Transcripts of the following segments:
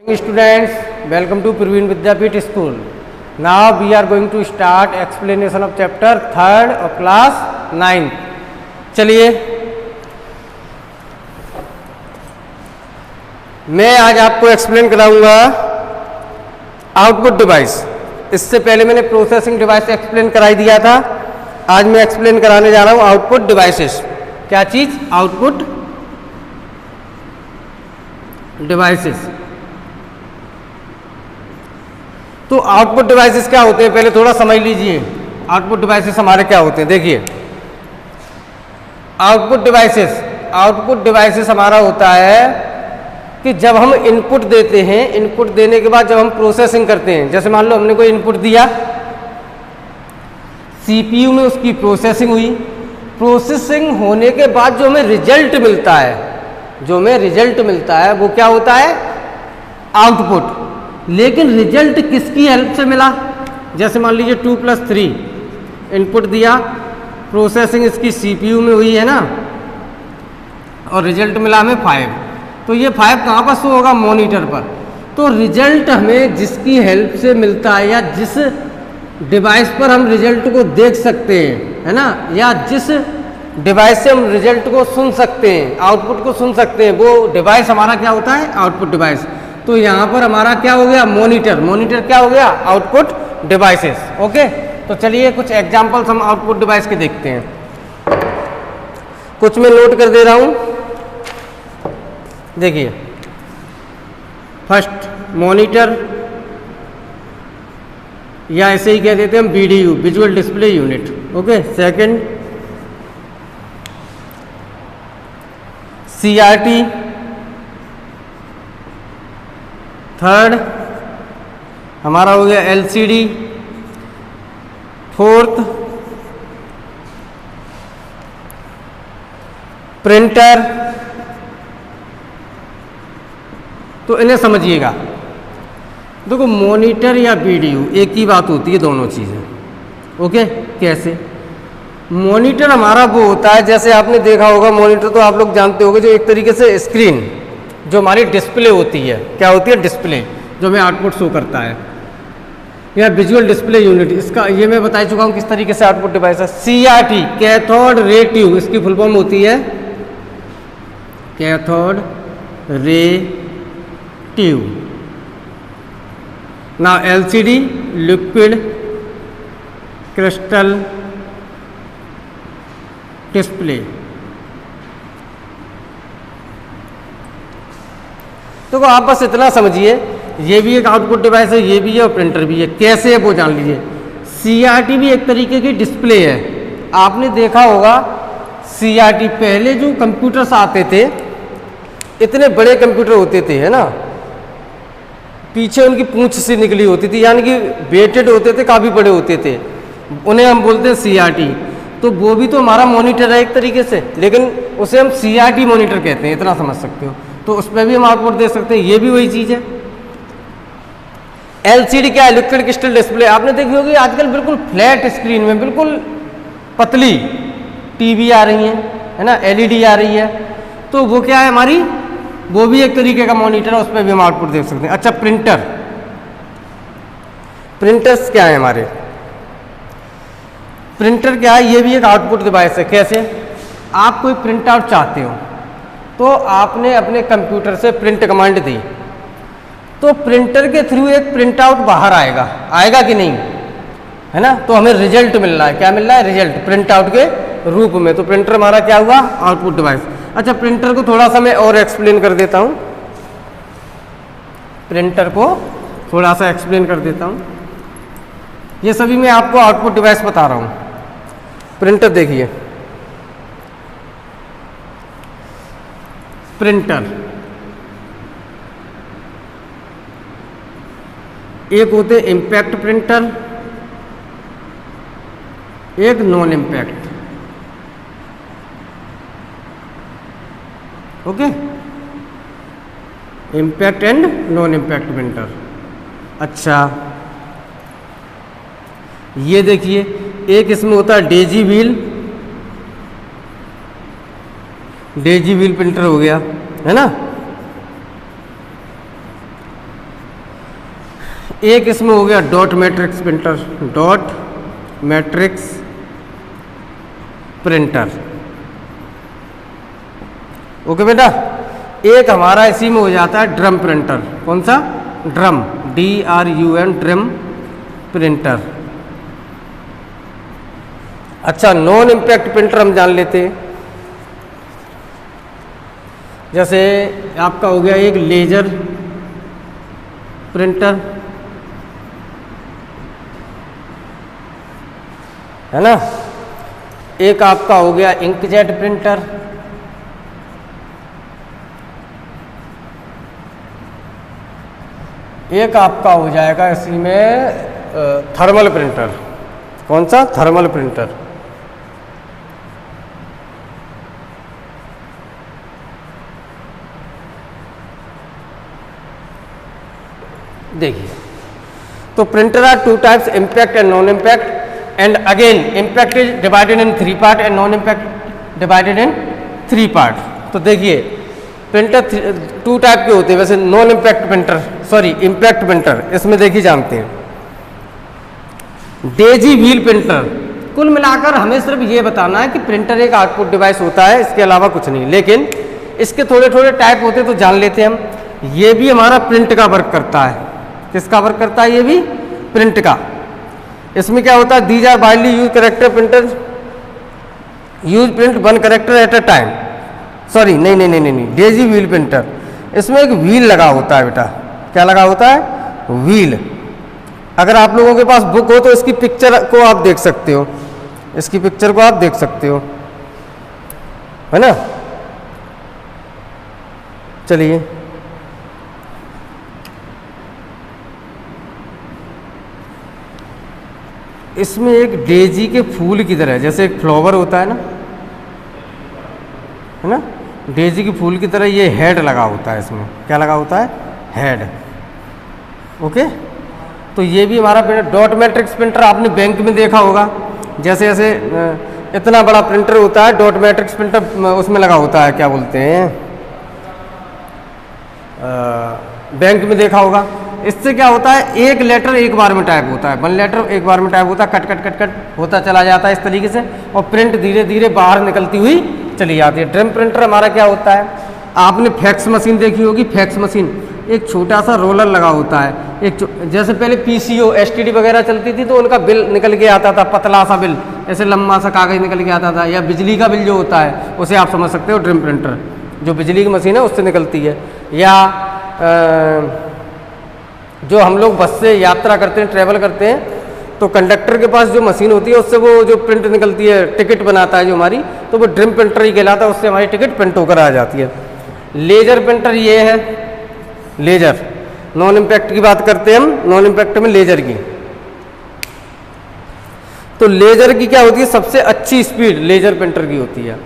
Students, welcome to Praveen Vidyapith School. Now we are going to start explanation of chapter 3rd of class 9th. चलिए मैं आज आपको explain कराऊंगा output device. इससे पहले मैंने प्रोसेसिंग डिवाइस एक्सप्लेन कराई दिया था। आज मैं एक्सप्लेन कराने जा रहा हूं आउटपुट डिवाइसेस। क्या चीज? Output devices. तो आउटपुट डिवाइसेस क्या होते हैं पहले थोड़ा समझ लीजिए। आउटपुट डिवाइसेस हमारे क्या होते हैं देखिए। आउटपुट डिवाइसेस हमारा होता है कि जब हम इनपुट देते हैं, इनपुट देने के बाद जब हम प्रोसेसिंग करते हैं, जैसे मान लो हमने कोई इनपुट दिया, सीपीयू में उसकी प्रोसेसिंग हुई, प्रोसेसिंग होने के बाद जो हमें रिजल्ट मिलता है वो क्या होता है? आउटपुट। लेकिन रिजल्ट किसकी हेल्प से मिला? जैसे मान लीजिए 2+3 इनपुट दिया, प्रोसेसिंग इसकी सीपीयू में हुई है ना, और रिजल्ट मिला हमें 5। तो ये 5 कहाँ पर शो होगा? मॉनिटर पर। तो रिजल्ट हमें जिसकी हेल्प से मिलता है या जिस डिवाइस पर हम रिजल्ट को देख सकते हैं, है ना, या जिस डिवाइस से हम रिजल्ट को सुन सकते हैं, आउटपुट को सुन सकते हैं, वो डिवाइस हमारा क्या होता है? Output device. तो यहाँ पर हमारा क्या हो गया? मॉनिटर। मॉनिटर क्या हो गया? Output devices. ओके, तो चलिए कुछ एग्जांपल्स हम आउटपुट डिवाइस के देखते हैं। कुछ मैं नोट कर दे रहा हूँ। देखिए, फर्स्ट मॉनिटर, या ऐसे ही कह देते हैं हम BDU, visual display unit. Okay, second CRT, third हमारा हो गया एलसीडी, फोर्थ प्रिंटर। तो इन्हें समझिएगा। देखो, मॉनिटर या वीडियो एक ही बात होती है, दोनों चीज़ें। ओके, कैसे? मॉनिटर हमारा वो होता है, जैसे आपने देखा होगा, मॉनिटर तो आप लोग जानते होंगे, जो एक तरीके से स्क्रीन, जो हमारी डिस्प्ले होती है। क्या होती है? डिस्प्ले, जो हमें आउटपुट शो करता है, या विजुअल डिस्प्ले यूनिट। इसका ये मैं बता चुका हूँ किस तरीके से आउटपुट डिवाइस है। सीआरटी, कैथोड रे ट्यूब, इसकी फुल फॉर्म होती है कैथोड रे ट्यूब। ना एलसीडी, लिक्विड क्रिस्टल डिस्प्ले। तो आप बस इतना समझिए, ये भी एक आउटपुट डिवाइस है, ये भी है, और प्रिंटर भी है। कैसे है वो जान लीजिए। सीआरटी भी एक तरीके की डिस्प्ले है। आपने देखा होगा सीआरटी, पहले जो कंप्यूटर्स आते थे, इतने बड़े कंप्यूटर होते थे, है ना, पीछे उनकी पूंछ सी निकली होती थी, यानी कि वेटेड होते थे, काफ़ी बड़े होते थे, उन्हें हम बोलते हैं सीआरटी। तो वो भी तो हमारा मॉनिटर है एक तरीके से, लेकिन उसे हम सीआरटी मॉनिटर कहते हैं, इतना समझ सकते हो। तो उस पर भी हम आउटपुट दे सकते हैं, ये भी वही चीज़ है। एलसीडी क्या है? Liquid crystal display. आपने देखी होगी आजकल बिल्कुल फ्लैट स्क्रीन में बिल्कुल पतली टीवी आ रही है ना, एलईडी आ रही है। तो वो क्या है हमारी? वो भी एक तरीके का मॉनिटर है, उस पर भी हम आउटपुट देख सकते हैं। अच्छा, प्रिंटर, प्रिंटर्स क्या है हमारे? प्रिंटर क्या है? ये भी एक आउटपुट डिवाइस है। कैसे? आप कोई प्रिंट आउट चाहते हो, तो आपने अपने कंप्यूटर से प्रिंट कमांड दी, तो प्रिंटर के थ्रू एक प्रिंट आउट बाहर आएगा कि नहीं, है ना? तो हमें रिजल्ट मिल रहा है। क्या मिल रहा है? रिजल्ट, प्रिंट आउट के रूप में। तो प्रिंटर हमारा क्या हुआ? Output device. अच्छा, प्रिंटर को थोड़ा सा मैं और एक्सप्लेन कर देता हूँ। प्रिंटर को थोड़ा सा एक्सप्लेन कर देता हूँ। ये सभी मैं आपको आउटपुट डिवाइस बता रहा हूँ। प्रिंटर देखिए, प्रिंटर एक होते इम्पैक्ट प्रिंटर, एक non impact. Okay, impact and non impact printer. अच्छा, ये देखिए, एक इसमें होता है Daisy wheel, Daisy wheel printer हो गया, है ना। एक इसमें हो गया dot matrix printer, dot matrix printer. Okay बेटा। एक हमारा इसी में हो जाता है ड्रम प्रिंटर। कौन सा? Drum, DRUM, drum printer. अच्छा, नॉन इम्पैक्ट प्रिंटर हम जान लेते हैं। जैसे आपका हो गया एक लेजर प्रिंटर, है ना। एक आपका हो गया इंकजेट प्रिंटर, एक आपका हो जाएगा इसी में थर्मल प्रिंटर। कौन सा? Thermal printer. देखिए, तो printer are two types, impact and non impact, and again impact is divided in 3 part and non impact divided in 3 part. तो देखिए, प्रिंटर 2 टाइप के होते हैं वैसे। Non impact printer, sorry impact printer, इसमें देखिए जानते हैं। Daisy wheel printer. कुल मिलाकर हमें सिर्फ ये बताना है कि प्रिंटर एक आउटपुट डिवाइस होता है, इसके अलावा कुछ नहीं। लेकिन इसके थोड़े थोड़े टाइप होते हैं तो जान लेते हैं हम। ये भी हमारा प्रिंट का वर्क करता है। किसका वर्क करता है? ये भी प्रिंट का। इसमें क्या होता है? These are widely use character printer use print 1 character at a time. Sorry नहीं, डेजी व्हील प्रिंटर, इसमें एक व्हील लगा होता है बेटा। क्या लगा होता है? व्हील। अगर आप लोगों के पास बुक हो तो इसकी पिक्चर को आप देख सकते हो, इसकी पिक्चर को आप देख सकते हो, है ना। चलिए, इसमें एक डेजी के फूल की तरह, जैसे एक फ्लावर होता है ना, डेजी के फूल की तरह ये हेड लगा होता है। इसमें क्या लगा होता है? हेड। ओके। तो ये भी हमारा प्रिंटर, डॉट मैट्रिक्स प्रिंटर आपने बैंक में देखा होगा। जैसे जैसे इतना बड़ा प्रिंटर होता है, डॉट मैट्रिक्स प्रिंटर उसमें लगा होता है, क्या बोलते हैं, बैंक में देखा होगा। इससे क्या होता है? एक लेटर एक बार में टाइप होता है, 1 लेटर एक बार में टाइप होता है, कट कट कट कट होता चला जाता है इस तरीके से, और प्रिंट धीरे धीरे बाहर निकलती हुई चली जाती है। ड्रम प्रिंटर हमारा क्या होता है? आपने फैक्स मशीन देखी होगी। फैक्स मशीन एक छोटा सा रोलर लगा होता है, एक जैसे पहले PCO STD वगैरह चलती थी तो उनका बिल निकल के आता था, पतला सा बिल, ऐसे लंबा सा कागज निकल के आता था। या बिजली का बिल जो होता है उसे आप समझ सकते हो ड्रम प्रिंटर, जो बिजली की मशीन है उससे निकलती है। या जो हम लोग बस से यात्रा करते हैं, ट्रैवल करते हैं, तो कंडक्टर के पास जो मशीन होती है उससे वो जो प्रिंट निकलती है, टिकट बनाता है जो हमारी, तो वो ड्रम प्रिंटर ही कहलाता है, उससे हमारी टिकट प्रिंट होकर आ जाती है। लेजर प्रिंटर ये है, लेजर। नॉन इम्पैक्ट की बात करते हैं हम, नॉन इम्पैक्ट में लेजर की। तो लेजर की क्या होती है? सबसे अच्छी स्पीड लेजर प्रिंटर की होती है।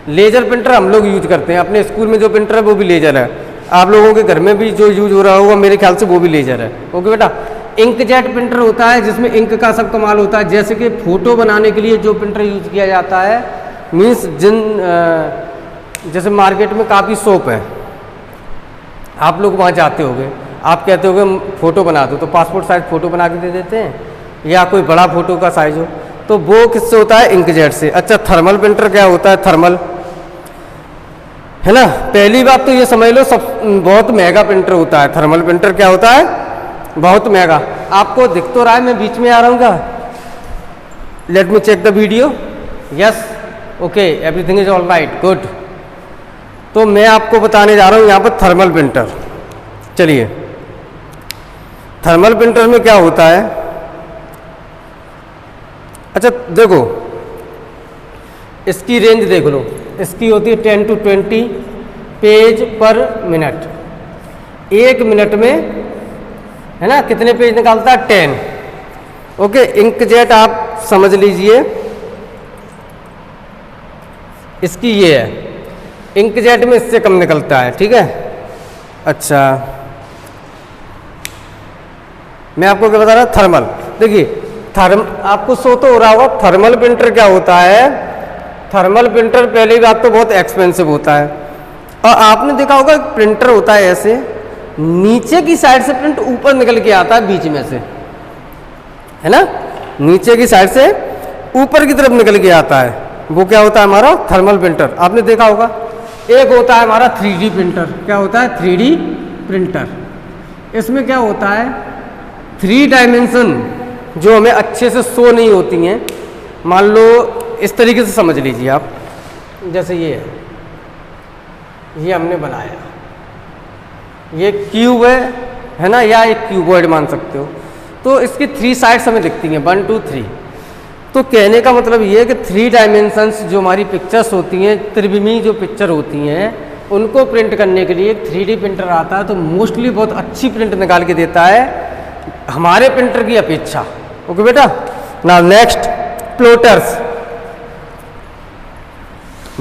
लेजर प्रिंटर हम लोग यूज करते हैं, अपने स्कूल में जो प्रिंटर है वो भी लेजर है, आप लोगों के घर में भी जो यूज हो रहा होगा मेरे ख्याल से वो भी लेजर है। ओके बेटा। इंकजेट प्रिंटर होता है जिसमें इंक का सब कमाल होता है। जैसे कि फोटो बनाने के लिए जो प्रिंटर यूज किया जाता है, मीन्स जैसे मार्केट में काफ़ी शॉप है, आप लोग वहाँ जाते होंगे, आप कहते होगे फ़ोटो बना दो, तो पासपोर्ट साइज फ़ोटो बना के दे देते हैं, या कोई बड़ा फ़ोटो का साइज हो, तो वो किससे होता है? इंकजेट से। अच्छा, थर्मल प्रिंटर क्या होता है? थर्मल, है ना। पहली बात तो ये समझ लो, सब बहुत महंगा प्रिंटर होता है। थर्मल प्रिंटर क्या होता है? बहुत महंगा। आपको दिख तो रहा है मैं बीच में आ रहा हूँ क्या? Let me check the video. Yes, okay, everything is all right, good. तो मैं आपको बताने जा रहा हूँ यहाँ पर थर्मल प्रिंटर। चलिए, थर्मल प्रिंटर में क्या होता है? अच्छा देखो, इसकी रेंज देख लो, इसकी होती है 10 to 20 पेज पर मिनट। 1 मिनट में, है ना, कितने पेज निकालता है? 10। ओके। इंकजेट आप समझ लीजिए, इसकी ये है, इंकजेट में इससे कम निकलता है, ठीक है। अच्छा, मैं आपको क्या बता रहा? थर्मल। देखिए, आपको शो तो हो रहा होगा, थर्मल प्रिंटर क्या होता है? थर्मल प्रिंटर पहली बात तो बहुत एक्सपेंसिव होता है, और आपने देखा होगा प्रिंटर होता है ऐसे, नीचे की साइड से प्रिंट ऊपर निकल के आता है बीच में से, है ना, नीचे की साइड से ऊपर की तरफ निकल के आता है, वो क्या होता है हमारा थर्मल प्रिंटर। आपने देखा होगा। एक होता है हमारा 3D प्रिंटर। क्या होता है 3D प्रिंटर। इसमें क्या होता है 3 डायमेंशन जो हमें अच्छे से शो नहीं होती हैं। मान लो इस तरीके से समझ लीजिए आप, जैसे ये है, ये हमने बनाया, ये क्यूब है ना, या एक क्यूबॉइड मान सकते हो। तो इसकी 3 साइड्स हमें दिखती हैं 1 2 3। तो कहने का मतलब ये है कि 3 डायमेंशंस जो हमारी पिक्चर्स होती हैं, त्रिविमी जो पिक्चर होती हैं, उनको प्रिंट करने के लिए एक 3D प्रिंटर आता है। तो मोस्टली बहुत अच्छी प्रिंट निकाल के देता है हमारे प्रिंटर की अपेक्षा। ओके बेटा। ना नेक्स्ट प्लॉटर्स।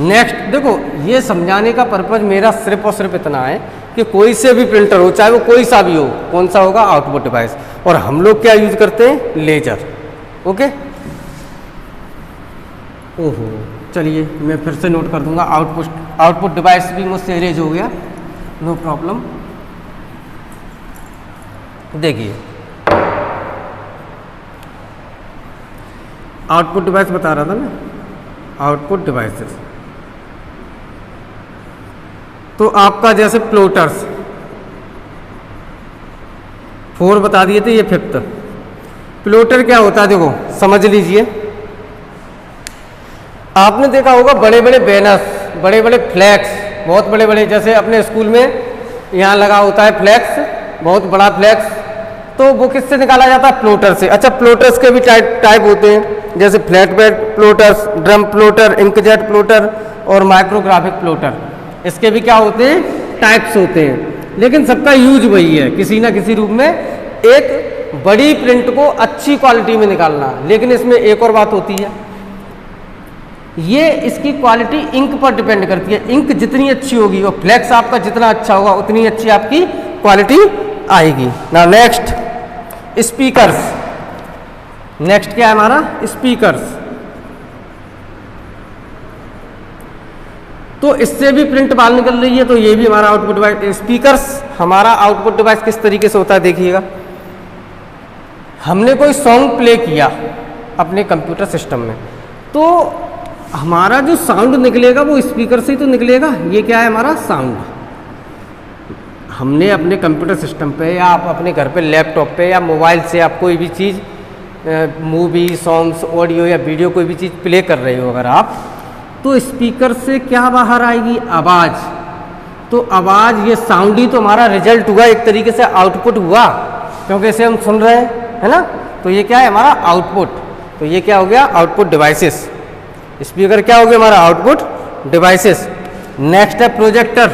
नेक्स्ट देखो, ये समझाने का पर्पज मेरा सिर्फ और सिर्फ इतना है कि कोई से भी प्रिंटर हो, चाहे वो कोई सा भी हो, कौन सा होगा आउटपुट डिवाइस। और हम लोग क्या यूज करते हैं लेजर। ओके। ओहो, चलिए मैं फिर से नोट कर दूंगा। आउटपुट डिवाइस भी मुझसे इरेज हो गया, नो प्रॉब्लम। देखिए आउटपुट डिवाइस बता रहा था ना, आउटपुट डिवाइसेस। तो आपका जैसे प्लॉटर्स 4 बता दिए थे, ये 5th प्लॉटर क्या होता है देखो समझ लीजिए। आपने देखा होगा बड़े बड़े बैनर्स, बड़े बड़े फ्लैक्स, बहुत बड़े बड़े, जैसे अपने स्कूल में यहाँ लगा होता है फ्लैक्स, बहुत बड़ा फ्लैक्स। तो वो किससे निकाला जाता है प्लॉटर से। अच्छा, प्लॉटर्स के भी टाइप होते हैं, जैसे flat bed plotters, drum plotter, inkjet plotter और माइक्रोग्राफिक प्लॉटर। इसके भी क्या होते हैं टाइप्स होते हैं, लेकिन सबका यूज वही है, किसी ना किसी रूप में एक बड़ी प्रिंट को अच्छी क्वालिटी में निकालना। लेकिन इसमें एक और बात होती है, ये इसकी क्वालिटी इंक पर डिपेंड करती है। इंक जितनी अच्छी होगी और फ्लैक्स आपका जितना अच्छा होगा, उतनी अच्छी आपकी क्वालिटी आएगी ना। Next speakers. नेक्स्ट क्या है हमारा स्पीकर्स। तो इससे भी प्रिंट बाहर निकल रही है, तो ये भी हमारा आउटपुट डिवाइस। स्पीकर्स हमारा आउटपुट डिवाइस किस तरीके से होता है देखिएगा। हमने कोई सॉन्ग प्ले किया अपने कंप्यूटर सिस्टम में, तो हमारा जो साउंड निकलेगा वो स्पीकर से ही तो निकलेगा। ये क्या है हमारा साउंड। हमने अपने कंप्यूटर सिस्टम पे या आप अपने घर पे लैपटॉप पे या मोबाइल से आप कोई भी चीज़, मूवी, सॉन्ग्स, ऑडियो या वीडियो, कोई भी चीज़ प्ले कर रहे हो अगर आप, तो स्पीकर से क्या बाहर आएगी आवाज़। तो आवाज़, ये साउंड ही तो हमारा रिजल्ट हुआ, एक तरीके से आउटपुट हुआ, क्योंकि इसे हम सुन रहे हैं, है ना। तो ये क्या है हमारा आउटपुट। तो ये क्या हो गया आउटपुट डिवाइसेस। स्पीकर क्या हो गया हमारा आउटपुट डिवाइसेस। नेक्स्ट है प्रोजेक्टर।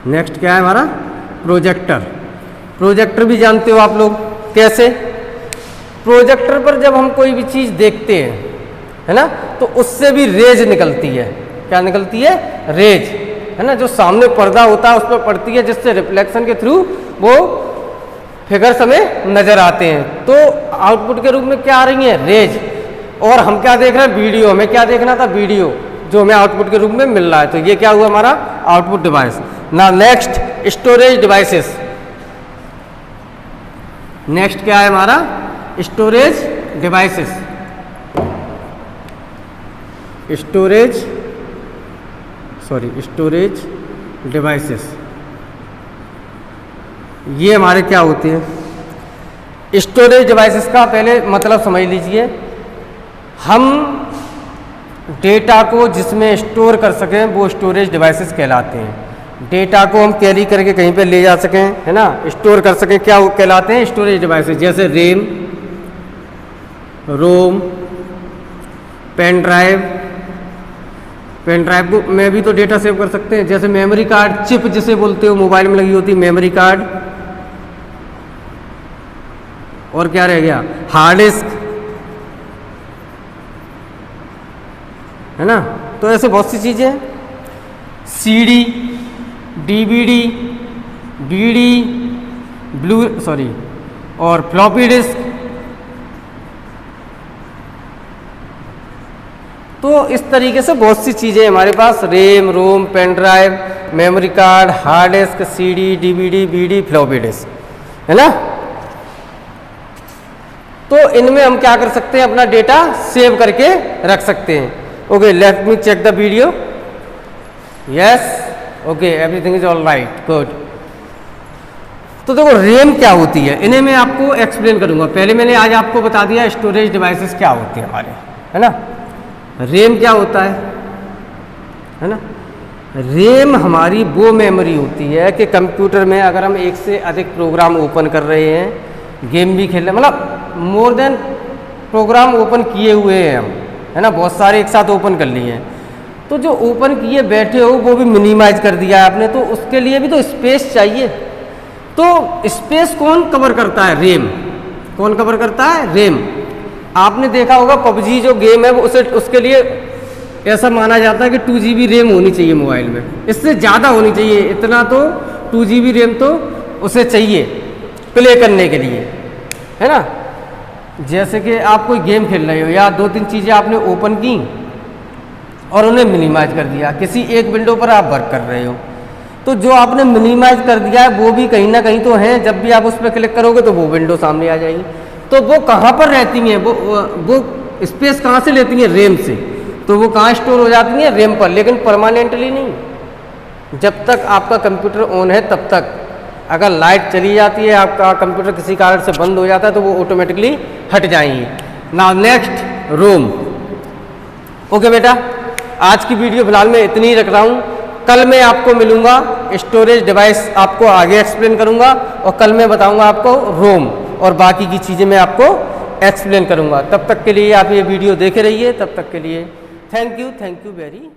नेक्स्ट क्या है हमारा प्रोजेक्टर। प्रोजेक्टर भी जानते हो आप लोग कैसे। प्रोजेक्टर पर जब हम कोई भी चीज़ देखते हैं, है ना, तो उससे भी रेज निकलती है। क्या निकलती है रेज, है ना, जो सामने पर्दा होता है उस पर पड़ती है, जिससे रिफ्लेक्शन के थ्रू वो फिगर्स हमें नजर आते हैं। तो आउटपुट के रूप में क्या आ रही है रेज। और हम क्या देख रहे हैं वीडियो, हमें क्या देखना था वीडियो, जो हमें आउटपुट के रूप में मिल रहा है। तो ये क्या हुआ हमारा आउटपुट डिवाइस ना। Next storage devices. नेक्स्ट क्या है हमारा स्टोरेज डिवाइसेस। स्टोरेज डिवाइसेस ये हमारे क्या होते हैं। स्टोरेज डिवाइसेस का पहले मतलब समझ लीजिए। हम डेटा को जिसमें स्टोर कर सकें वो स्टोरेज डिवाइसेस कहलाते हैं। डेटा को हम कैरी करके कहीं पे ले जा सकें, है ना, स्टोर कर सकें, क्या वो कहलाते हैं स्टोरेज डिवाइसेस। जैसे रैम, रोम, पेन ड्राइव में भी तो डेटा सेव कर सकते हैं। जैसे मेमोरी कार्ड, चिप जिसे बोलते हो, मोबाइल में लगी होती है मेमोरी कार्ड। और क्या रह गया हार्ड डिस्क, है ना। तो ऐसे बहुत सी चीजें हैं। सीडी, डीवीडी, बीडी, और फ्लॉपी डिस्क। तो इस तरीके से बहुत सी चीज़ें हमारे पास, RAM, ROM, pen drive, memory card, hard disk, CD, DVD, BD, floppy disk, है ना। तो इनमें हम क्या कर सकते हैं, अपना डेटा सेव करके रख सकते हैं। Okay, let me check the video. Yes, okay, everything is all right, good. तो देखो रैम क्या होती है, इन्हें मैं आपको एक्सप्लेन करूंगा। पहले मैंने आज आपको बता दिया स्टोरेज डिवाइसेस क्या होते हैं हमारे, है ना। रैम क्या होता है ना। रैम हमारी वो मेमोरी होती है कि कंप्यूटर में अगर हम एक से अधिक प्रोग्राम ओपन कर रहे हैं, गेम भी खेल रहे हैं, मतलब मोर देन प्रोग्राम ओपन किए हुए हैं हम, है ना, बहुत सारे एक साथ ओपन कर लिए हैं, तो जो ओपन किए बैठे हो वो भी मिनिमाइज कर दिया है आपने, तो उसके लिए भी तो स्पेस चाहिए। तो स्पेस कौन कवर करता है, रैम। कौन कवर करता है, रैम। आपने देखा होगा PUBG जो गेम है वो उसके लिए ऐसा माना जाता है कि 2 GB रैम होनी चाहिए मोबाइल में, इससे ज़्यादा होनी चाहिए, इतना तो 2 GB रैम तो उसे चाहिए प्ले करने के लिए, है ना। जैसे कि आप कोई गेम खेल रहे हो या 2-3 चीज़ें आपने ओपन की और उन्हें मिनिमाइज कर दिया, किसी एक विंडो पर आप वर्क कर रहे हो, तो जो आपने मिनिमाइज कर दिया है वो भी कहीं ना कहीं तो है, जब भी आप उस पर क्लिक करोगे तो वो विंडो सामने आ जाएगी। तो वो कहाँ पर रहती हैं, वो स्पेस कहाँ से लेती हैं, रैम से। तो वो कहाँ स्टोर हो जाती हैं, रैम पर, लेकिन परमानेंटली नहीं। जब तक आपका कंप्यूटर ऑन है तब तक, अगर लाइट चली जाती है, आपका कंप्यूटर किसी कारण से बंद हो जाता है, तो वो ऑटोमेटिकली हट जाएंगी। नाउ नेक्स्ट, रोम। ओके बेटा, आज की वीडियो फिलहाल मैं इतनी ही रख रहा हूँ। कल मैं आपको मिलूँगा, स्टोरेज डिवाइस आपको आगे एक्सप्लेन करूँगा, और कल मैं बताऊँगा आपको रोम, और बाकी की चीज़ें मैं आपको एक्सप्लेन करूँगा। तब तक के लिए आप ये वीडियो देखे रहिए। तब तक के लिए थैंक यू वेरी